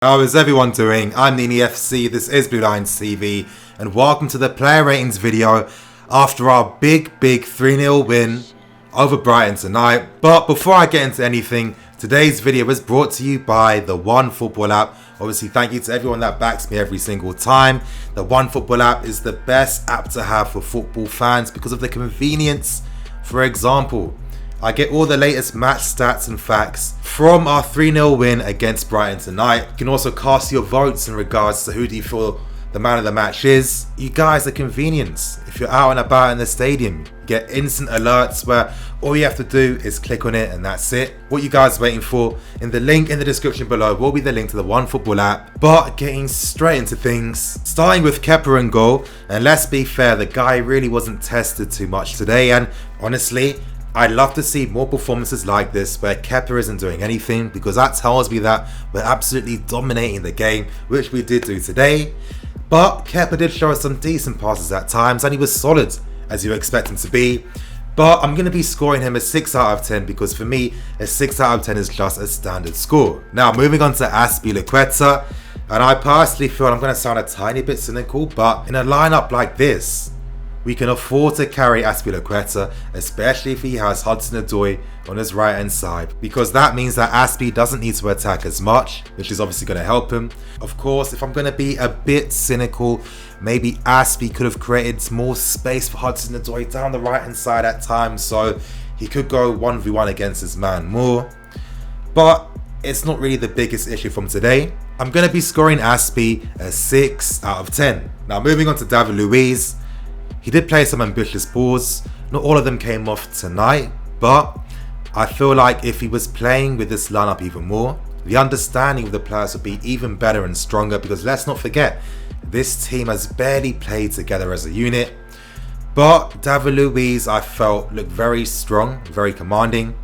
How is everyone doing? I'm Nini FC, this is Blue Lions TV, and welcome to the player ratings video after our big 3-0 win over Brighton tonight. But before I get into anything, today's video is brought to you by the One Football app. Obviously, thank you to everyone that backs me every single time. The One Football app is the best app to have for football fans because of the convenience. For example, I get all the latest match stats and facts from our 3-0 win against Brighton tonight. You can also cast your votes in regards to who do you feel the man of the match is. You guys are convenience. If you're out and about in the stadium, you get instant alerts where all you have to do is click on it and that's it. What you guys are waiting for, in the link in the description below will be the link to the One Football app. But getting straight into things, starting with Kepa in goal, and let's be fair, the guy really wasn't tested too much today, and honestly, I'd love to see more performances like this where Kepa isn't doing anything, because that tells me that we're absolutely dominating the game, which we did do today. But Kepa did show us some decent passes at times and he was solid, as you expect him to be. But I'm going to be scoring him a 6 out of 10 because for me, a 6 out of 10 is just a standard score. Now moving on to Azpilicueta, and I personally feel I'm going to sound a tiny bit cynical, but in a lineup like this, we can afford to carry Azpilicueta, especially if he has Hudson Odoi on his right hand side, because that means that Azpi doesn't need to attack as much, which is obviously going to help him. Of course, if I'm going to be a bit cynical, maybe Azpi could have created more space for Hudson Odoi down the right hand side at times, so he could go 1v1 against his man more. But it's not really the biggest issue from today. I'm going to be scoring Azpi a 6 out of 10. Now moving on to David Luiz. He did play some ambitious balls, not all of them came off tonight, but I feel like if he was playing with this lineup even more, the understanding of the players would be even better and stronger, because let's not forget, this team has barely played together as a unit. But David Luiz, I felt, looked very strong, very commanding,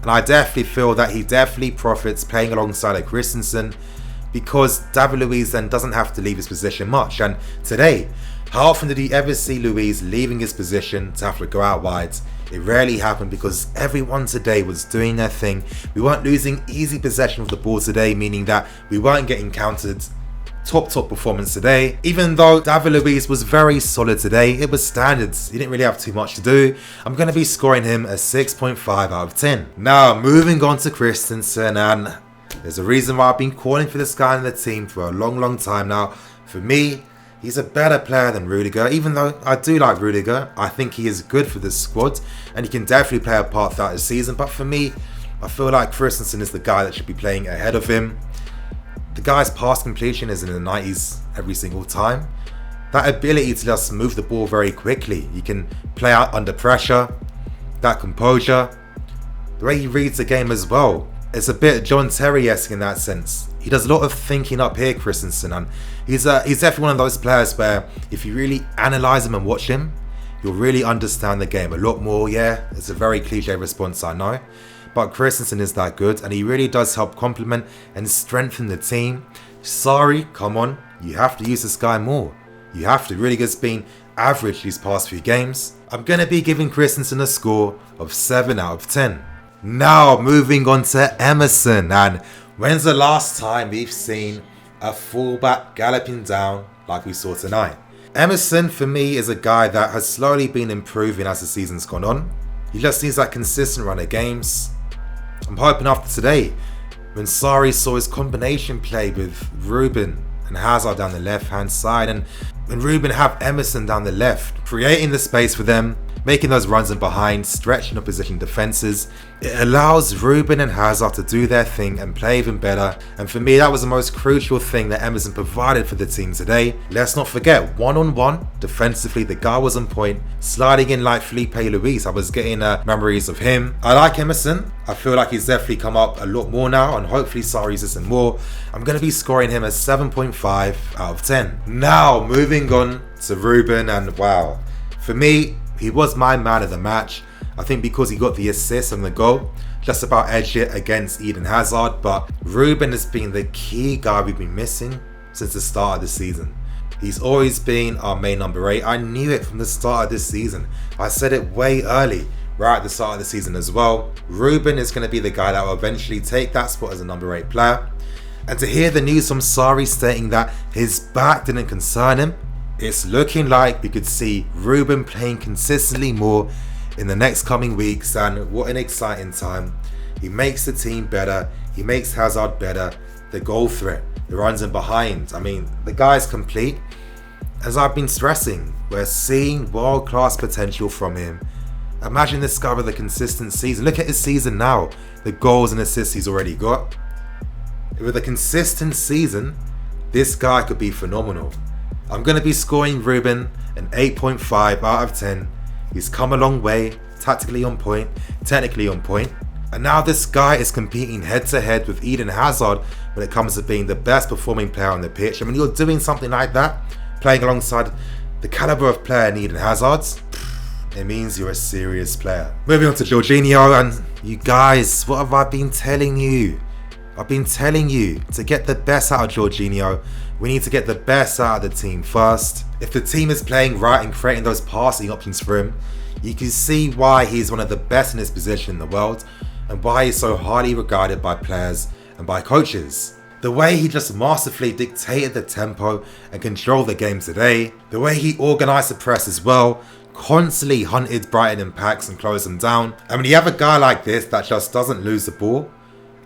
and I definitely feel that he definitely profits playing alongside a Christensen, because David Luiz then doesn't have to leave his position much. And today, how often did you ever see Luiz leaving his position to have to go out wide? It rarely happened because everyone today was doing their thing. We weren't losing easy possession of the ball today, meaning that we weren't getting countered. Top performance today. Even though David Luiz was very solid today, it was standards. He didn't really have too much to do. I'm going to be scoring him a 6.5 out of 10. Now moving on to Christensen, and there's a reason why I've been calling for this guy in the team for a long time now. For me, he's a better player than Rudiger. Even though I do like Rudiger, I think he is good for this squad and he can definitely play a part throughout the season. But for me, I feel like Christensen is the guy that should be playing ahead of him. The guy's pass completion is in the 90s every single time. That ability to just move the ball very quickly. He can play out under pressure. That composure. The way he reads the game as well. It's a bit John Terry-esque in that sense. He does a lot of thinking up here, Christensen, and he's definitely one of those players where if you really analyse him and watch him, you'll really understand the game a lot more. Yeah, it's a very cliche response, I know, but Christensen is that good and he really does help complement and strengthen the team. Sarri, come on, you have to use this guy more. You have to. Really has been average these past few games. I'm going to be giving Christensen a score of 7 out of 10. Now moving on to Emerson, and when's the last time we've seen a fullback galloping down like we saw tonight? Emerson for me is a guy that has slowly been improving as the season's gone on. He just needs that consistent run of games. I'm hoping after today, when Sarri saw his combination play with Ruben and Hazard down the left hand side, and when Ruben have Emerson down the left, creating the space for them, making those runs in behind, stretching opposition defences. It allows Ruben and Hazard to do their thing and play even better. And for me, that was the most crucial thing that Emerson provided for the team today. Let's not forget, one-on-one, defensively, the guy was on point, sliding in like Felipe Luis. I was getting memories of him. I like Emerson. I feel like he's definitely come up a lot more now, and hopefully Sarri's listened more. I'm going to be scoring him a 7.5 out of 10. Now, moving on to Ruben, and wow, for me, he was my man of the match. I think because he got the assist and the goal, just about edged it against Eden Hazard. But Ruben has been the key guy we've been missing since the start of the season. He's always been our main number 8. I knew it from the start of this season. I said it way early, right at the start of the season as well. Ruben is going to be the guy that will eventually take that spot as a number 8 player. And to hear the news from Sarri stating that his back didn't concern him, it's looking like we could see Ruben playing consistently more in the next coming weeks, and what an exciting time. He makes the team better, he makes Hazard better, the goal threat, the runs in behind. I mean, the guy's complete. As I've been stressing, we're seeing world-class potential from him. Imagine this guy with a consistent season. Look at his season now, the goals and assists he's already got. With a consistent season, this guy could be phenomenal. I'm going to be scoring Ruben an 8.5 out of 10. He's come a long way, tactically on point, technically on point. And now this guy is competing head to head with Eden Hazard when it comes to being the best performing player on the pitch. I mean, you're doing something like that, playing alongside the caliber of player in Eden Hazard, it means you're a serious player. Moving on to Jorginho, and you guys, what have I been telling you? I've been telling you to get the best out of Jorginho. We need to get the best out of the team first. If the team is playing right and creating those passing options for him, you can see why he's one of the best in his position in the world and why he's so highly regarded by players and by coaches. The way he just masterfully dictated the tempo and controlled the game today, the way he organised the press as well, constantly hunted Brighton in packs and closed them down. And when you have a guy like this that just doesn't lose the ball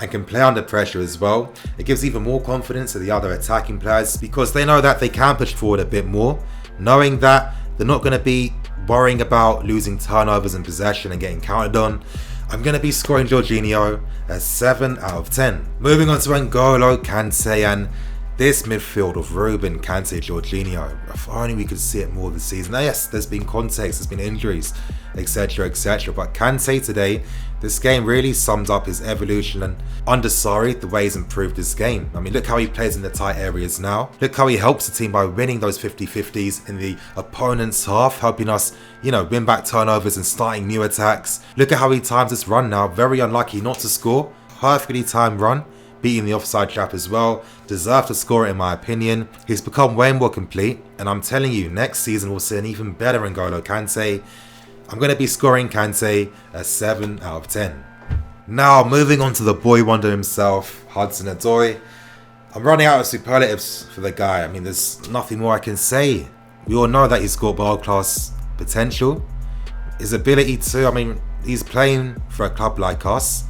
and can play under pressure as well, it gives even more confidence to the other attacking players because they know that they can push forward a bit more, knowing that they're not going to be worrying about losing turnovers and possession and getting counted on. I'm going to be scoring Jorginho a 7 out of 10. Moving on to N'Golo Kante and this midfield of Ruben, Kante, Jorginho. If only we could see it more this season. Now, yes, there's been context, there's been injuries, etc, etc. But Kante today, this game really sums up his evolution, and under Sarri, the way he's improved his game. I mean, look how he plays in the tight areas now. Look how he helps the team by winning those 50-50s in the opponent's half, helping us, win back turnovers and starting new attacks. Look at how he times this run now. Very unlucky not to score. Perfectly timed run. Beating the offside trap as well, deserved to score it in my opinion. He's become way more complete, and I'm telling you, next season we'll see an even better N'Golo Kante. I'm going to be scoring Kante a 7 out of 10. Now, moving on to the boy wonder himself, Hudson Odoi. I'm running out of superlatives for the guy. I mean, there's nothing more I can say. We all know that he's got world-class potential. His ability to, I mean, he's playing for a club like us,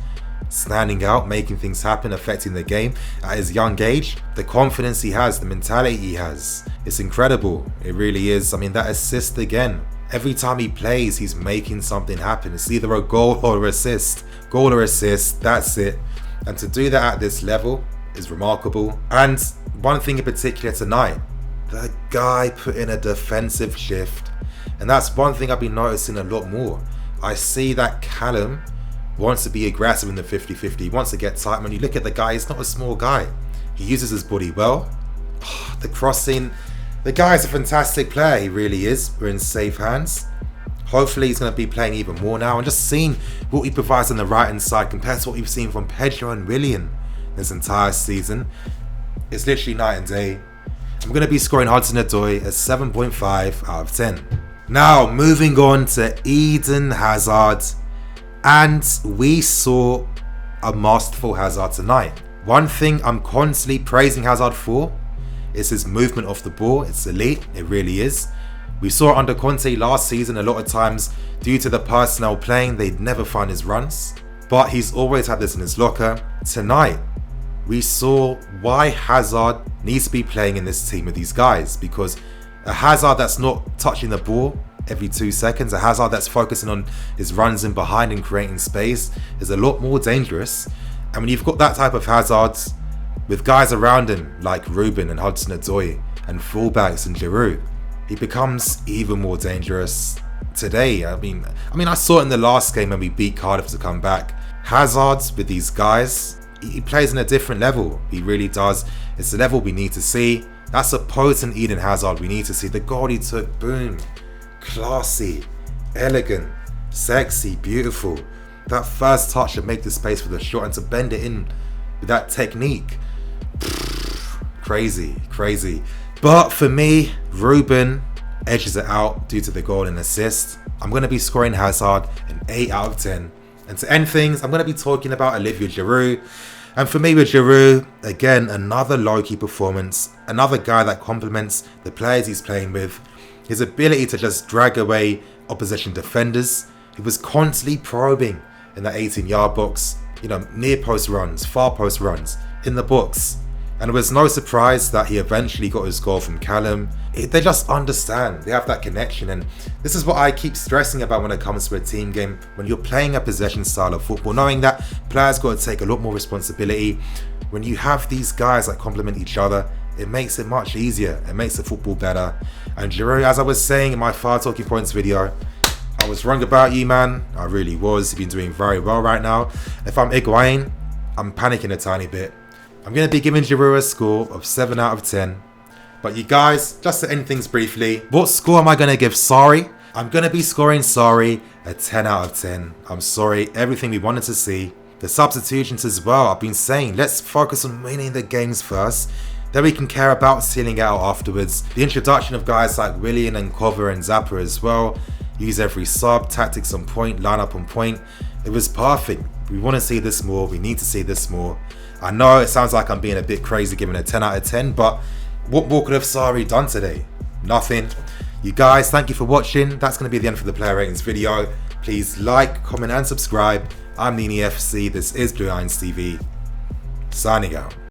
standing out, making things happen, affecting the game at his young age. The confidence he has, the mentality he has, it's incredible. It really is. I mean, that assist again. Every time he plays, he's making something happen. It's either a goal or assist. Goal or assist, that's it. And to do that at this level is remarkable. And one thing in particular tonight, the guy put in a defensive shift. And that's one thing I've been noticing a lot more. I see that Callum wants to be aggressive in the 50-50, he wants to get tight. When you look at the guy, he's not a small guy. He uses his body well. The crossing, the guy is a fantastic player, he really is. We're in safe hands. Hopefully he's going to be playing even more now, and just seeing what he provides on the right hand side compared to what we've seen from Pedro and Willian this entire season. It's literally night and day. I'm going to be scoring Hudson Odoi a 7.5 out of 10. Now, moving on to Eden Hazard. And we saw a masterful Hazard tonight. One thing I'm constantly praising Hazard for is his movement off the ball. It's elite, it really is. We saw it under Kante last season a lot of times. Due to the personnel playing, they'd never find his runs. But he's always had this in his locker. Tonight, we saw why Hazard needs to be playing in this team with these guys. Because a Hazard that's not touching the ball every 2 seconds, a Hazard that's focusing on his runs in behind and creating space, is a lot more dangerous. And when you've got that type of Hazard with guys around him like Ruben and Hudson Odoi and fullbacks and Giroud, he becomes even more dangerous. Today, I mean I saw it in the last game when we beat Cardiff to come back. Hazard with these guys, he plays in a different level. He really does. It's the level we need to see. That's a potent Eden Hazard we need to see. The goal he took, boom. Classy, elegant, sexy, beautiful. That first touch to make the space for the shot and to bend it in with that technique. Crazy, crazy. But for me, Ruben edges it out due to the goal and assist. I'm going to be scoring Hazard an 8 out of 10. And to end things, I'm going to be talking about Olivier Giroud. And for me with Giroud, again, another low-key performance, another guy that complements the players he's playing with. His ability to just drag away opposition defenders. He was constantly probing in that 18-yard box, near post runs, far post runs, in the box. And it was no surprise that he eventually got his goal from Callum. They just understand, they have that connection, and this is what I keep stressing about when it comes to a team game. When you're playing a possession style of football, knowing that players got to take a lot more responsibility. When you have these guys that complement each other, it makes it much easier, it makes the football better. And Giroud, as I was saying in my Far Talking Points video, I was wrong about you, man. I really was. You've been doing very well right now. If I'm Higuain, I'm panicking a tiny bit. I'm going to be giving Giroud a score of 7 out of 10. But you guys, just to end things briefly, what score am I going to give Sarri? I'm going to be scoring Sarri a 10 out of 10. I'm sorry, everything we wanted to see. The substitutions as well, I've been saying, let's focus on winning the games first. Then we can care about sealing it out afterwards. The introduction of guys like Willian and Cover and Zappa as well. Use every sub, tactics on point, lineup on point. It was perfect. We want to see this more. We need to see this more. I know it sounds like I'm being a bit crazy giving it a 10 out of 10, but what more could have Sarri done today? Nothing. You guys, thank you for watching. That's going to be the end for the player ratings video. Please like, comment and subscribe. I'm Nini FC. This is Blue Irons TV. Signing out.